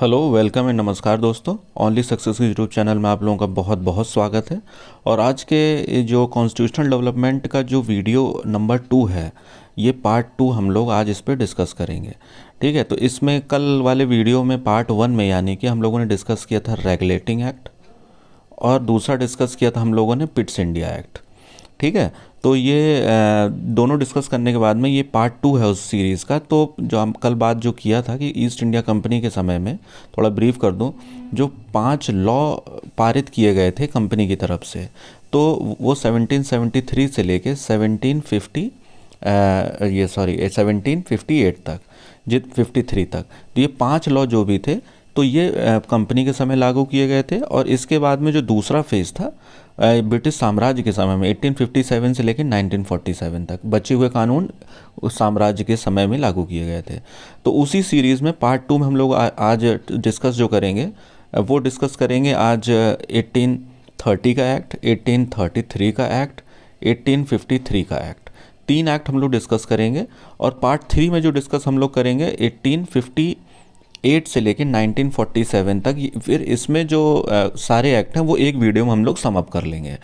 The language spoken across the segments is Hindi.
हेलो, वेलकम एंड नमस्कार दोस्तों। ओनली सक्सेस के यूट्यूब चैनल में आप लोगों का बहुत बहुत स्वागत है। और आज के ये जो कॉन्स्टिट्यूशनल डेवलपमेंट का जो वीडियो नंबर 2 है, ये पार्ट 2 हम लोग आज इस पे डिस्कस करेंगे। ठीक है, तो इसमें कल वाले वीडियो में पार्ट 1 में यानी कि हम लोगों ने डिस्कस किया था रेगुलेटिंग एक्ट, और दूसरा डिस्कस किया था हम लोगों ने पिट्स इंडिया एक्ट। ठीक है, तो ये दोनों डिस्कस करने के बाद में ये पार्ट 2 है उस सीरीज़ का। तो जो हम कल बात जो किया था कि ईस्ट इंडिया कंपनी के समय में, थोड़ा ब्रीफ कर दूं, जो 5 लॉ पारित किए गए थे कंपनी की तरफ से, तो वो 1773 से लेके 1758 तक, जित 53 तक, तो ये 5 लॉ जो भी थे, तो ये कंपनी के समय लागू किए गए थे। और इसके बाद में जो दूसरा फेज़ था ब्रिटिश साम्राज्य के समय में 1857 से लेकर 1947 तक बचे हुए कानून उस साम्राज्य के समय में लागू किए गए थे। तो उसी सीरीज़ में पार्ट 2 में हम लोग आज डिस्कस जो करेंगे वो डिस्कस करेंगे आज 1830 का एक्ट, 1833 का एक्ट, 1853 का एक्ट। 3 एक्ट हम लोग डिस्कस करेंगे। और पार्ट 3 में जो डिस्कस हम लोग करेंगे 1858 से लेकर 1947 तक। फिर इसमें जो सारे एक्ट हैं वो एक वीडियो में हम लोग सम अप कर लेंगे।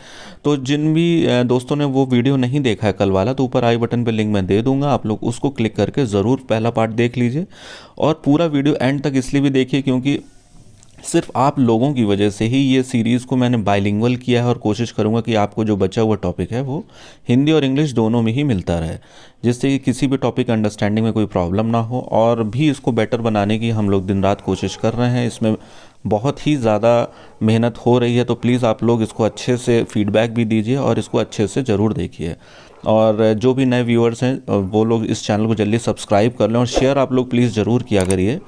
तो जिन भी दोस्तों ने वो वीडियो नहीं देखा है कल वाला, तो ऊपर आई बटन पे लिंक मैं दे दूंगा, आप लोग उसको क्लिक करके ज़रूर पहला पार्ट देख लीजिए। और पूरा वीडियो एंड तक इसलिए भी देखिए क्योंकि सिर्फ आप लोगों की वजह से ही ये सीरीज़ को मैंने बाइलिंगुअल किया है, और कोशिश करूंगा कि आपको जो बचा हुआ टॉपिक है वो हिंदी और इंग्लिश दोनों में ही मिलता रहे, जिससे कि किसी भी टॉपिक अंडरस्टैंडिंग में कोई प्रॉब्लम ना हो। और भी इसको बेटर बनाने की हम लोग दिन रात कोशिश कर रहे हैं। इसमें बहुत ही ज़्यादा मेहनत हो रही है, तो प्लीज़ आप लोग इसको अच्छे से फीडबैक भी दीजिए और इसको अच्छे से ज़रूर देखिए। और जो भी नए व्यूअर्स हैं वो लोग इस चैनल को जल्दी सब्सक्राइब कर लें, और शेयर आप लोग प्लीज़ ज़रूर किया करिए,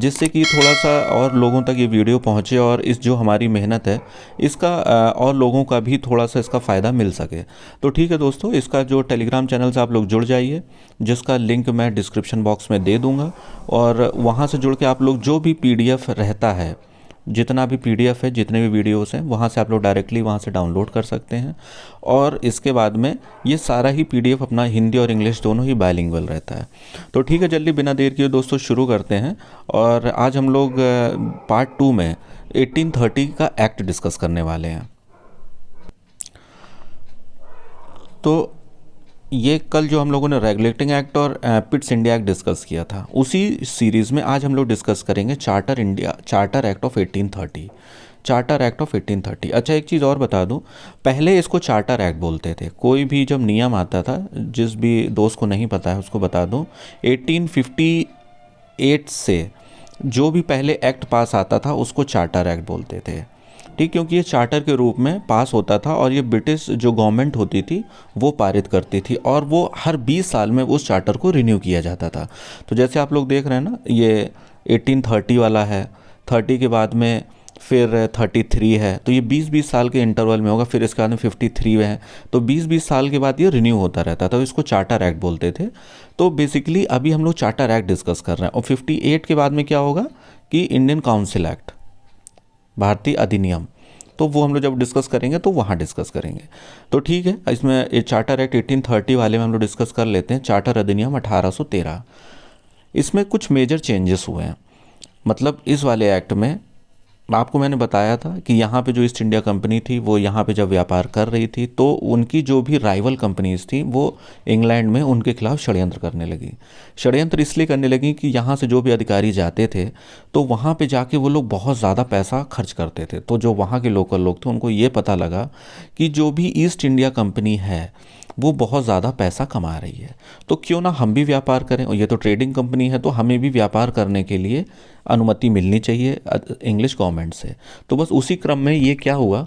जिससे कि थोड़ा सा और लोगों तक ये वीडियो पहुंचे और इस जो हमारी मेहनत है इसका और लोगों का भी थोड़ा सा इसका फ़ायदा मिल सके। तो ठीक है दोस्तों, इसका जो टेलीग्राम चैनल से आप लोग जुड़ जाइए, जिसका लिंक मैं डिस्क्रिप्शन बॉक्स में दे दूंगा। और वहाँ से जुड़ के आप लोग जो भी PDF रहता है, जितना भी PDF है, जितने भी वीडियोस हैं, वहाँ से आप लोग डायरेक्टली वहाँ से डाउनलोड कर सकते हैं। और इसके बाद में ये सारा ही PDF अपना हिंदी और इंग्लिश दोनों ही बाइलिंगुअल रहता है। तो ठीक है, जल्दी बिना देर किए दोस्तों शुरू करते हैं। और आज हम लोग पार्ट 2 में 1830 का एक्ट डिस्कस करने वाले हैं। तो ये कल जो हम लोगों ने रेगुलेटिंग एक्ट और पिट्स इंडिया एक्ट डिस्कस किया था, उसी सीरीज़ में आज हम लोग डिस्कस करेंगे charter act of 1830। Charter act of 1830। अच्छा, एक चीज़ और बता दूं, पहले इसको चार्टर एक्ट बोलते थे। कोई भी जब नियम आता था, जिस भी दोस्त को नहीं पता है उसको बता दूं, 1858 से जो भी पहले एक्ट पास आता था उसको चार्टर एक्ट बोलते थे। ठीक, क्योंकि ये चार्टर के रूप में पास होता था, और ये ब्रिटिश जो गवर्नमेंट होती थी वो पारित करती थी, और वो हर 20 साल में उस चार्टर को रिन्यू किया जाता था। तो जैसे आप लोग देख रहे हैं ना, ये 1830 वाला है, 30 के बाद में फिर 33 है, तो ये 20-20 साल के इंटरवल में होगा। फिर इसके बाद में 53 है, तो 20-20 साल के बाद ये रिन्यू होता रहता था, तो इसको चार्टर एक्ट बोलते थे। तो बेसिकली अभी हम लोग चार्टर एक्ट डिस्कस कर रहे हैं। और 58 के बाद में क्या होगा कि इंडियन काउंसिल एक्ट, भारतीय अधिनियम, तो वो हम लोग जब डिस्कस करेंगे तो वहाँ डिस्कस करेंगे। तो ठीक है, इसमें ये चार्टर एक्ट 1830 वाले में हम लोग डिस्कस कर लेते हैं। चार्टर अधिनियम 1813, इसमें कुछ मेजर चेंजेस हुए हैं। मतलब इस वाले एक्ट में आपको मैंने बताया था कि यहाँ पे जो ईस्ट इंडिया कंपनी थी वो यहाँ पे जब व्यापार कर रही थी, तो उनकी जो भी राइवल कंपनीज थी वो इंग्लैंड में उनके खिलाफ षड्यंत्र करने लगी। षड्यंत्र इसलिए करने लगी कि यहाँ से जो भी अधिकारी जाते थे तो वहाँ पे जाके वो लोग बहुत ज़्यादा पैसा खर्च करते थे। तो जो वहाँ के लोकल लोग थे उनको ये पता लगा कि जो भी ईस्ट इंडिया कंपनी है वो बहुत ज़्यादा पैसा कमा रही है, तो क्यों ना हम भी व्यापार करें। और ये तो ट्रेडिंग कंपनी है, तो हमें भी व्यापार करने के लिए अनुमति मिलनी चाहिए इंग्लिश गवर्नमेंट से। तो बस उसी क्रम में ये क्या हुआ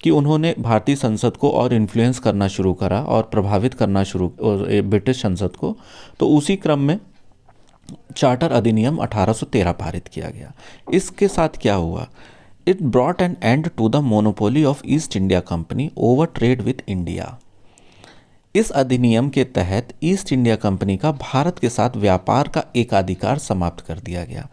कि उन्होंने भारतीय संसद को और इन्फ्लुएंस करना शुरू करा और प्रभावित करना शुरू ब्रिटिश संसद को। तो उसी क्रम में चार्टर अधिनियम 1813 पारित किया गया। इसके साथ क्या हुआ, it brought an end to the monopoly of East India Company over trade with India. इस अधिनियम के तहत ईस्ट इंडिया कंपनी का भारत के साथ व्यापार का एकाधिकार समाप्त कर दिया गया।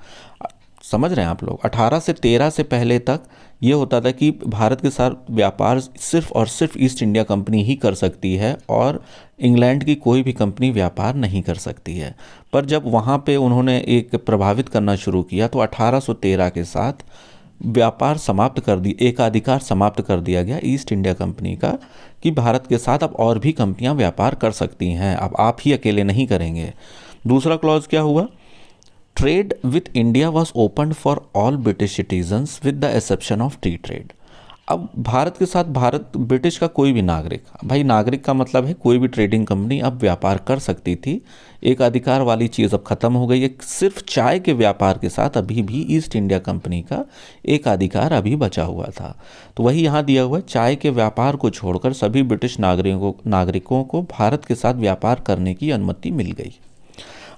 समझ रहे हैं आप लोग? 18 से 13 से पहले तक ये होता था कि भारत के साथ व्यापार सिर्फ और सिर्फ ईस्ट इंडिया कंपनी ही कर सकती है और इंग्लैंड की कोई भी कंपनी व्यापार नहीं कर सकती है। पर जब वहाँ पे उन्होंने एक प्रभावित करना शुरू किया तो 1813 के साथ व्यापार समाप्त कर दी, एकाधिकार समाप्त कर दिया गया ईस्ट इंडिया कंपनी का कि भारत के साथ अब और भी कंपनियां व्यापार कर सकती हैं, अब आप ही अकेले नहीं करेंगे। दूसरा क्लॉज क्या हुआ? Trade with India was open for all British citizens with the exception of free trade. अब भारत के साथ ब्रिटिश का कोई भी नागरिक, भाई नागरिक का मतलब है कोई भी ट्रेडिंग कंपनी अब व्यापार कर सकती थी। एक अधिकार वाली चीज़ अब ख़त्म हो गई है। सिर्फ चाय के व्यापार के साथ अभी भी ईस्ट इंडिया कंपनी का एक अधिकार अभी बचा हुआ था। तो वही यहाँ दिया हुआ है, चाय के व्यापार को छोड़कर सभी ब्रिटिश नागरिकों को भारत के साथ व्यापार करने की अनुमति मिल गई।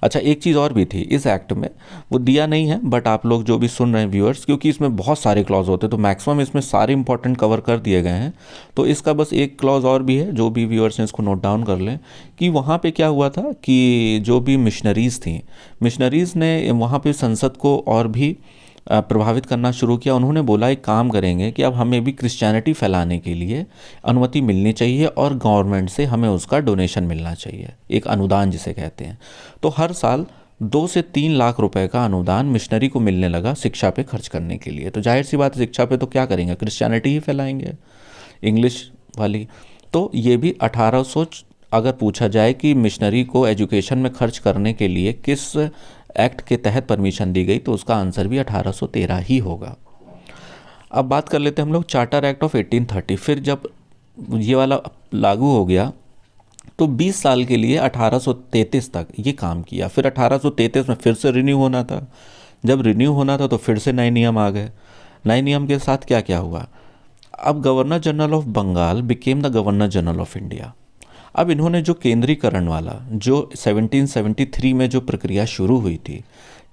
अच्छा, एक चीज़ और भी थी इस एक्ट में, वो दिया नहीं है बट आप लोग जो भी सुन रहे हैं व्यूअर्स, क्योंकि इसमें बहुत सारे क्लॉज होते हैं तो मैक्सिमम इसमें सारे इंपॉर्टेंट कवर कर दिए गए हैं, तो इसका बस एक क्लॉज और भी है, जो भी व्यूअर्स हैं इसको नोट डाउन कर लें कि वहाँ पे क्या हुआ था कि जो भी मिशनरीज़ थी, मिशनरीज़ ने वहाँ पे संसद को और भी प्रभावित करना शुरू किया। उन्होंने बोला एक काम करेंगे कि अब हमें भी क्रिश्चियनिटी फैलाने के लिए अनुमति मिलनी चाहिए और गवर्नमेंट से हमें उसका डोनेशन मिलना चाहिए, एक अनुदान जिसे कहते हैं। तो हर साल 2 से 3 लाख रुपए का अनुदान मिशनरी को मिलने लगा शिक्षा पे खर्च करने के लिए। तो जाहिर सी बात है, शिक्षा पे तो क्या करेंगे, क्रिश्चियनिटी ही फैलाएंगे, इंग्लिश वाली। तो ये भी 1800, अगर पूछा जाए कि मिशनरी को एजुकेशन में खर्च करने के लिए किस एक्ट के तहत परमिशन दी गई, तो उसका आंसर भी 1813 ही होगा। अब बात कर लेते हैं हम लोग चार्टर एक्ट ऑफ 1830। फिर जब ये वाला लागू हो गया तो 20 साल के लिए 1833 तक ये काम किया। फिर 1833 में फिर से रिन्यू होना था। जब रिन्यू होना था तो फिर से नए नियम आ गए। नए नियम के साथ क्या क्या हुआ? अब governor general of Bengal became the governor general of India. अब इन्होंने जो केंद्रीकरण वाला, जो 1773 में जो प्रक्रिया शुरू हुई थी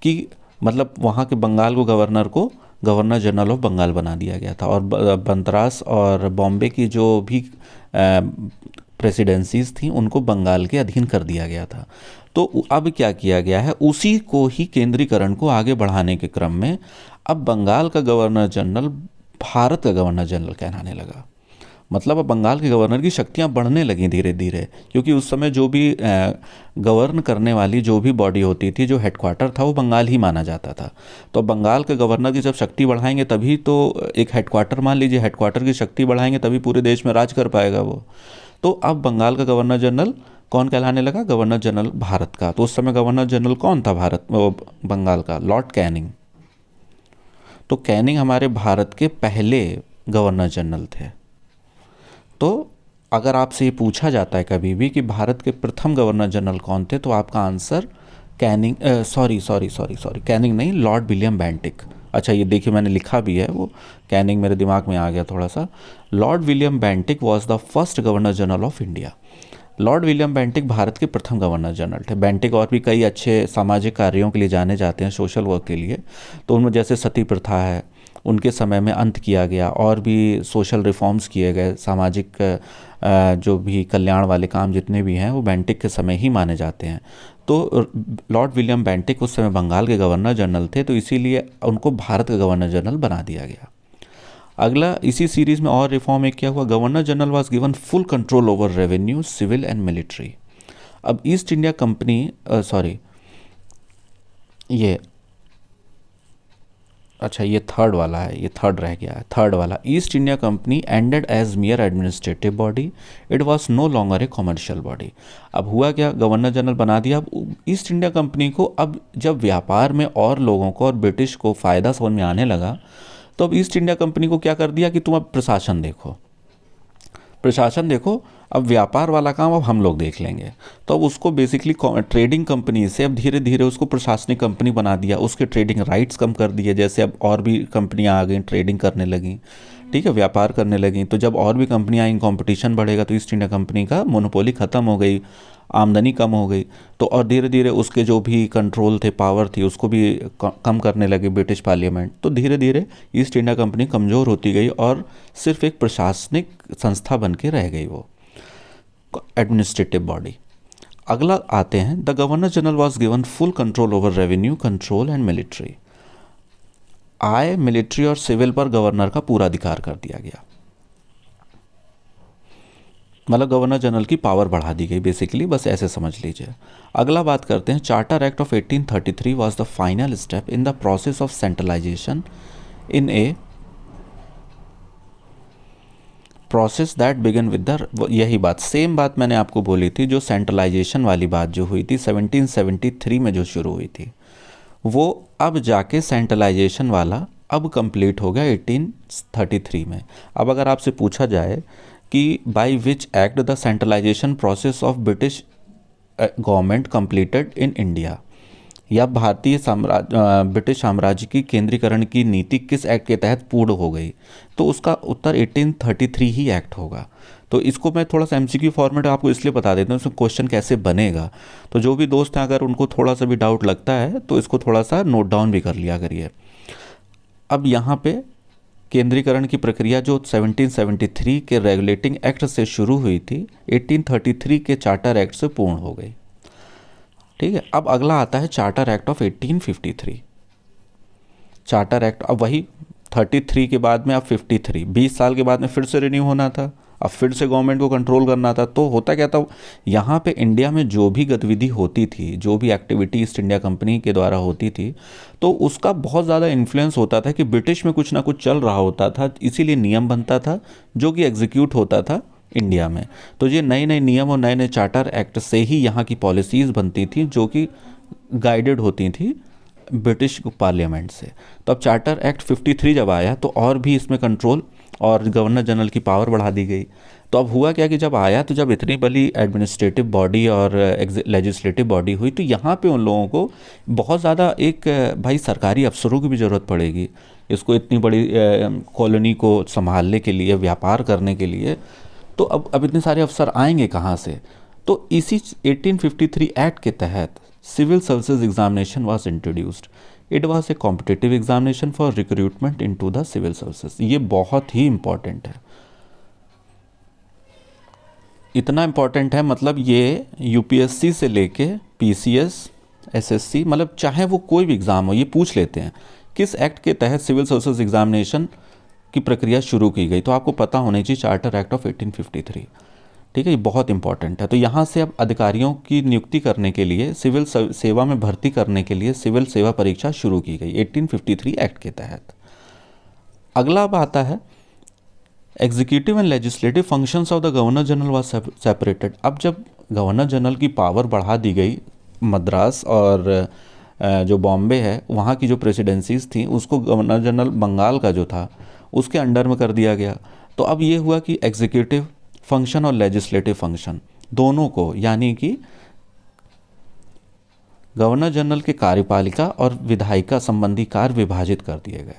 कि मतलब वहाँ के बंगाल को गवर्नर जनरल ऑफ बंगाल बना दिया गया था और बंदरास और बॉम्बे की जो भी प्रेसिडेंसीज थी उनको बंगाल के अधीन कर दिया गया था। तो अब क्या किया गया है, उसी को ही केंद्रीकरण को आगे बढ़ाने के क्रम में अब बंगाल का गवर्नर जनरल भारत का गवर्नर जनरल कहलाने लगा। मतलब अब बंगाल के गवर्नर की शक्तियां बढ़ने लगी धीरे धीरे, क्योंकि उस समय जो भी गवर्न करने वाली जो भी बॉडी होती थी, जो हेडक्वार्टर था, वो बंगाल ही माना जाता था। तो बंगाल के गवर्नर की जब शक्ति बढ़ाएंगे तभी तो एक हेडक्वार्टर, मान लीजिए हेडक्वार्टर की शक्ति बढ़ाएंगे तभी पूरे देश में राज कर पाएगा वो। तो अब बंगाल का गवर्नर जनरल कौन कहलाने लगा? गवर्नर जनरल भारत का। तो उस समय गवर्नर जनरल कौन था बंगाल का? Lord Canning. तो कैनिंग हमारे भारत के पहले गवर्नर जनरल थे। तो अगर आपसे ये पूछा जाता है कभी भी कि भारत के प्रथम गवर्नर जनरल कौन थे, तो आपका आंसर कैनिंग, कैनिंग नहीं, लॉर्ड विलियम बेंटिक। अच्छा, ये देखिए मैंने लिखा भी है, वो कैनिंग मेरे दिमाग में आ गया थोड़ा सा। Lord William Bentinck was the first governor general of India. Lord William Bentinck Bharat के प्रथम गवर्नर जनरल थे। बेंटिक और भी कई अच्छे सामाजिक कार्यों के लिए जाने जाते हैं, सोशल वर्क के लिए। तो उनमें जैसे सती प्रथा है, उनके समय में अंत किया गया, और भी सोशल रिफॉर्म्स किए गए, सामाजिक जो भी कल्याण वाले काम जितने भी हैं वो बेंटिक के समय ही माने जाते हैं। तो लॉर्ड विलियम बेंटिक उस समय बंगाल के गवर्नर जनरल थे, तो इसीलिए उनको भारत का गवर्नर जनरल बना दिया गया। अगला इसी सीरीज में और रिफॉर्म एक क्या हुआ, governor general was given full control over revenue, civil and military. अब ईस्ट इंडिया कंपनी ये थर्ड वाला है, ये थर्ड रह गया है, थर्ड वाला। East India Company ended as mere administrative body, it was no longer a commercial body. अब हुआ क्या, गवर्नर जनरल बना दिया। अब ईस्ट इंडिया कंपनी को अब जब व्यापार में और लोगों को और ब्रिटिश को फ़ायदा समझ में आने लगा, तो अब ईस्ट इंडिया कंपनी को क्या कर दिया कि तुम अब प्रशासन देखो, अब व्यापार वाला काम अब हम लोग देख लेंगे। तो अब उसको बेसिकली ट्रेडिंग कंपनी से अब धीरे धीरे उसको प्रशासनिक कंपनी बना दिया, उसके ट्रेडिंग राइट्स कम कर दिए। जैसे अब और भी कंपनियां आ गई, ट्रेडिंग करने लगी, ठीक है, व्यापार करने लगी। तो जब और भी कंपनियां आएंगी, कंपटीशन बढ़ेगा, तो ईस्ट इंडिया कंपनी का मोनोपोली ख़त्म हो गई, आमदनी कम हो गई। तो और धीरे धीरे उसके जो भी कंट्रोल थे, पावर थी, उसको भी कम करने लगे ब्रिटिश पार्लियामेंट। तो धीरे धीरे ईस्ट इंडिया कंपनी कमज़ोर होती गई और सिर्फ एक प्रशासनिक संस्था बन के रह गई, वो एडमिनिस्ट्रेटिव बॉडी। अगला आते हैं, the governor general was given full control over revenue, control and military. I, military और सिविल पर गवर्नर का पूरा अधिकार कर दिया गया। मतलब गवर्नर जनरल की पावर बढ़ा दी गई बेसिकली, बस ऐसे समझ लीजिए। अगला बात करते हैं, charter act of 1833 was the final step in the process of centralization in a process that began with the, यही बात, सेम बात मैंने आपको बोली थी, जो सेंट्रलाइजेशन वाली बात जो हुई थी 1773 में जो शुरू हुई थी, वो अब जाके सेंट्रलाइजेशन वाला अब कंप्लीट हो गया 1833 में। अब अगर आपसे पूछा जाए कि by which act the centralization process of British government completed in India, या भारतीय ब्रिटिश साम्राज्य की केंद्रीकरण की नीति किस एक्ट के तहत पूर्ण हो गई, तो उसका उत्तर 1833 ही एक्ट होगा। तो इसको मैं थोड़ा सा एमसीक्यू फॉर्मेट आपको इसलिए बता देता हूँ, इसमें क्वेश्चन कैसे बनेगा। तो जो भी दोस्त हैं अगर उनको थोड़ा सा भी डाउट लगता है तो इसको थोड़ा सा नोट डाउन भी कर लिया करिए। अब यहाँ पे केंद्रीकरण की प्रक्रिया जो 1773 के रेगुलेटिंग एक्ट से शुरू हुई थी, 1833 के चार्टर एक्ट से पूर्ण हो गई। ठीक है, अब अगला आता है charter act of 1853। Charter act, अब वही 33 के बाद में अब 53, 20 साल के बाद में फिर से रिन्यू होना था, अब फिर से गवर्नमेंट को कंट्रोल करना था। तो होता क्या था, यहाँ पे इंडिया में जो भी गतिविधि होती थी, जो भी एक्टिविटी ईस्ट इंडिया कंपनी के द्वारा होती थी, तो उसका बहुत ज़्यादा इन्फ्लुएंस होता था कि ब्रिटिश में कुछ ना कुछ चल रहा होता था, इसीलिए नियम बनता था जो कि एग्जीक्यूट होता था इंडिया में। तो ये नए नए नियम और नए नए चार्टर एक्ट से ही यहाँ की पॉलिसीज़ बनती थी जो कि गाइडेड होती थी ब्रिटिश पार्लियामेंट से। तो अब चार्टर एक्ट 53 जब आया तो और भी इसमें कंट्रोल और गवर्नर जनरल की पावर बढ़ा दी गई। तो अब हुआ क्या कि जब आया, तो जब इतनी बड़ी एडमिनिस्ट्रेटिव बॉडी और लेजिस्लेटिव बॉडी हुई, तो यहाँ पे उन लोगों को बहुत ज़्यादा एक भाई सरकारी अफसरों की भी ज़रूरत पड़ेगी इसको इतनी बड़ी कॉलोनी को संभालने के लिए, व्यापार करने के लिए। तो अब इतने सारे अफसर आएंगे कहाँ से? तो इसी 1853 एक्ट के तहत civil services examination was introduced. It was a competitive examination for recruitment into the civil services. ये बहुत ही इंपॉर्टेंट है, इतना इंपॉर्टेंट है मतलब ये यूपीएससी से लेके पीसीएस, एसएससी, मतलब चाहे वो कोई भी एग्ज़ाम हो, ये पूछ लेते हैं किस एक्ट के तहत सिविल सर्विसेज एग्जामिनेशन की प्रक्रिया शुरू की गई। तो आपको पता होना चाहिए चार्टर एक्ट ऑफ 1853। ठीक है, ये बहुत इंपॉर्टेंट है। तो यहाँ से अब अधिकारियों की नियुक्ति करने के लिए, सिविल सेवा में भर्ती करने के लिए सिविल सेवा परीक्षा शुरू की गई 1853 एक्ट के तहत। अगला अब आता है executive and legislative functions of the governor general was separated. अब जब गवर्नर जनरल की पावर बढ़ा दी गई, मद्रास और जो बॉम्बे है वहाँ की जो प्रेसिडेंसीज थी उसको गवर्नर जनरल बंगाल का जो था उसके अंडर में कर दिया गया। तो अब ये हुआ कि एग्जीक्यूटिव फंक्शन और लेजिस्लेटिव फंक्शन दोनों को, यानी कि गवर्नर जनरल के कार्यपालिका और विधायिका संबंधी कार्य विभाजित कर दिए गए।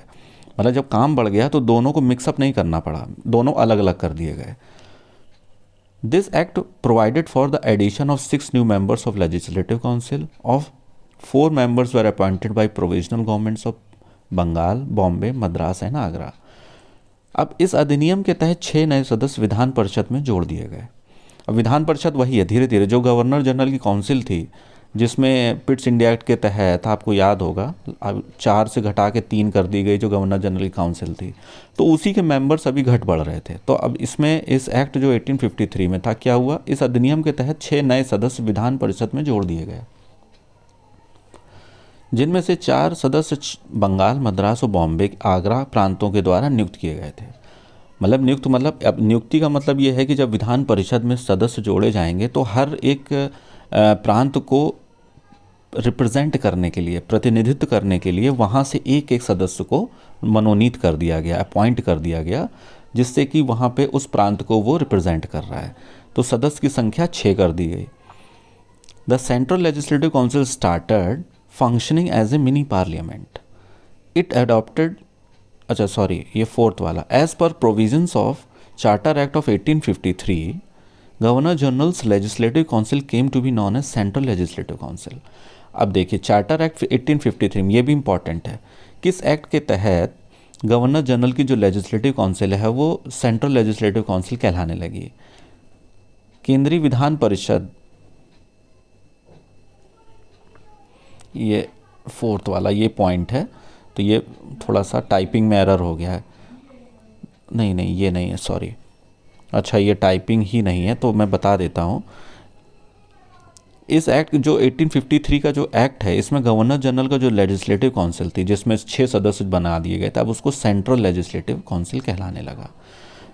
मतलब जब काम बढ़ गया तो दोनों को मिक्सअप नहीं करना पड़ा, दोनों अलग अलग कर दिए गए। This act provided for the addition of 6 new members of लेजिस्लेटिव काउंसिल ऑफ 4 members were appointed by provisional governments of Bengal, Bombay, Madras and Agra. अब इस अधिनियम के तहत 6 नए सदस्य विधान परिषद में जोड़ दिए गए। अब विधान परिषद वही है, धीरे धीरे जो गवर्नर जनरल की काउंसिल थी, जिसमें पिट्स इंडिया एक्ट के तहत आपको याद होगा अब 4 से घटा के 3 कर दी गई जो गवर्नर जनरल की काउंसिल थी, तो उसी के मेंबर्स अभी घट बढ़ रहे थे। तो अब इसमें इस एक्ट जो 1853 में था, क्या हुआ, इस अधिनियम के तहत 6 नए सदस्य विधान परिषद में जोड़ दिए गए, जिनमें से 4 सदस्य बंगाल, मद्रास और बॉम्बे, आगरा प्रांतों के द्वारा नियुक्त किए गए थे। मतलब नियुक्त, मतलब अब नियुक्ति का मतलब ये है कि जब विधान परिषद में सदस्य जोड़े जाएंगे तो हर एक प्रांत को रिप्रेजेंट करने के लिए, प्रतिनिधित्व करने के लिए वहाँ से एक एक सदस्य को मनोनीत कर दिया गया, अपॉइंट कर दिया गया, जिससे कि वहाँ पे उस प्रांत को वो रिप्रेजेंट कर रहा है। तो सदस्य की संख्या 6 कर दी गई। The central legislative council started functioning as a mini parliament. It adopted, अच्छा सॉरी, ये 4th वाला, as per provisions of charter act of 1853 governor generals legislative council came to be known as central legislative council. अब देखिए चार्टर एक्ट 1853 में, ये भी इंपॉर्टेंट है, किस एक्ट के तहत गवर्नर जनरल की जो लेजिस्लेटिव काउंसिल है वो सेंट्रल लेजिस्लेटिव काउंसिल कहलाने लगी। केंद्रीय विधान परिषद, ये 4th वाला ये पॉइंट है। तो ये थोड़ा सा टाइपिंग में एरर हो गया है। नहीं नहीं, ये नहीं है, सॉरी। अच्छा, ये टाइपिंग ही नहीं है, तो मैं बता देता हूँ। इस एक्ट जो 1853 का जो एक्ट है, इसमें गवर्नर जनरल का जो लेजिस्लेटिव काउंसिल थी, जिसमें 6 सदस्य बना दिए गए थे, अब उसको सेंट्रल लेजिस्लेटिव काउंसिल कहलाने लगा।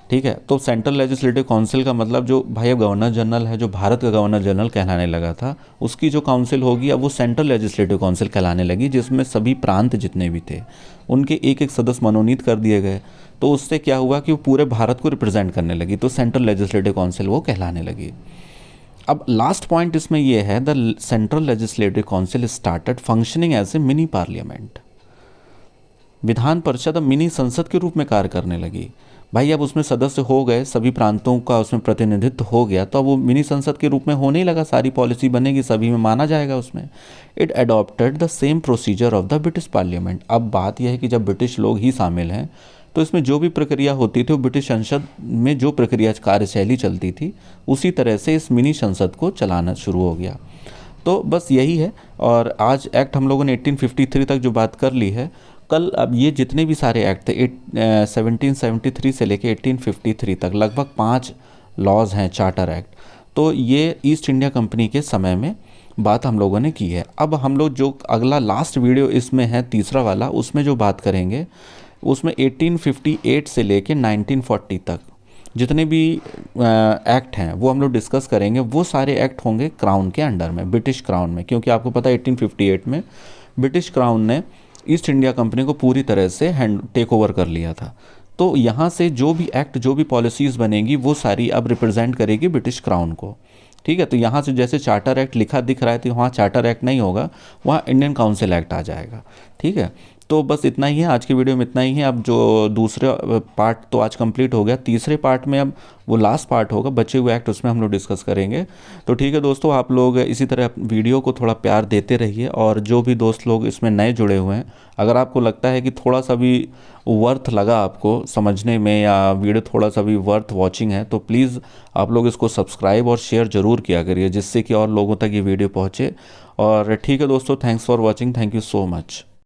ठीक है, तो सेंट्रल लेजिस्लेटिव काउंसिल का मतलब जो भाई अब गवर्नर जनरल है, जो भारत का गवर्नर जनरल कहलाने लगा था, उसकी जो काउंसिल होगी अब वो सेंट्रल लेजिस्लेटिव काउंसिल कहलाने लगी, जिसमें सभी प्रांत जितने भी थे उनके एक एक सदस्य मनोनीत कर दिए गए। तो उससे क्या हुआ कि वो पूरे भारत को रिप्रेजेंट करने लगी, तो सेंट्रल लेजिस्लेटिव काउंसिल वो कहलाने लगी। अब लास्ट पॉइंट इसमें यह है, the central legislative council started functioning as a mini parliament. विधान परिषद अब मिनी संसद के रूप में कार्य करने लगी। भाई अब उसमें सदस्य हो गए, सभी प्रांतों का उसमें प्रतिनिधित्व हो गया, तो अब वो मिनी संसद के रूप में होने ही लगा, सारी पॉलिसी बनेगी, सभी में माना जाएगा उसमें। It adopted the same procedure of the British parliament. अब बात यह है कि जब ब्रिटिश लोग ही शामिल हैं, तो इसमें जो भी प्रक्रिया होती थी वो ब्रिटिश संसद में जो प्रक्रिया कार्यशैली चलती थी, उसी तरह से इस मिनी संसद को चलाना शुरू हो गया। तो बस यही है। और आज एक्ट हम लोगों ने 1853 तक जो बात कर ली है। कल अब ये जितने भी सारे एक्ट थे 1773 से लेके 1853 तक, लगभग 5 लॉज हैं, चार्टर एक्ट। तो ये ईस्ट इंडिया कंपनी के समय में बात हम लोगों ने की है। अब हम लोग जो अगला लास्ट वीडियो इसमें है, तीसरा वाला, उसमें जो बात करेंगे उसमें 1858 से लेके 1940 तक जितने भी एक्ट हैं वो हम लोग डिस्कस करेंगे। वो सारे एक्ट होंगे क्राउन के अंडर में, ब्रिटिश क्राउन में, क्योंकि आपको पता है 1858 में ब्रिटिश क्राउन ने ईस्ट इंडिया कंपनी को पूरी तरह से टेक ओवर कर लिया था। तो यहाँ से जो भी एक्ट, जो भी पॉलिसीज़ बनेगी, वो सारी अब रिप्रेजेंट करेगी ब्रिटिश क्राउन को। ठीक है, तो यहाँ से जैसे चार्टर एक्ट लिखा दिख रहा है, तो वहाँ चार्टर एक्ट नहीं होगा, वहाँ इंडियन काउंसिल एक्ट आ जाएगा। ठीक है, तो बस इतना ही है, आज की वीडियो में इतना ही है। अब जो दूसरे पार्ट तो आज कंप्लीट हो गया, तीसरे पार्ट में अब वो लास्ट पार्ट होगा, बचे हुए एक्ट, उसमें हम लोग डिस्कस करेंगे। तो ठीक है दोस्तों, आप लोग इसी तरह वीडियो को थोड़ा प्यार देते रहिए। और जो भी दोस्त लोग इसमें नए जुड़े हुए हैं, अगर आपको लगता है कि थोड़ा सा भी वर्थ लगा आपको समझने में, या वीडियो थोड़ा सा भी वर्थ वॉचिंग है, तो प्लीज़ आप लोग इसको सब्सक्राइब और शेयर ज़रूर किया करिए, जिससे कि और लोगों तक ये वीडियो पहुँचे। और ठीक है दोस्तों, thanks for watching, thank you so much.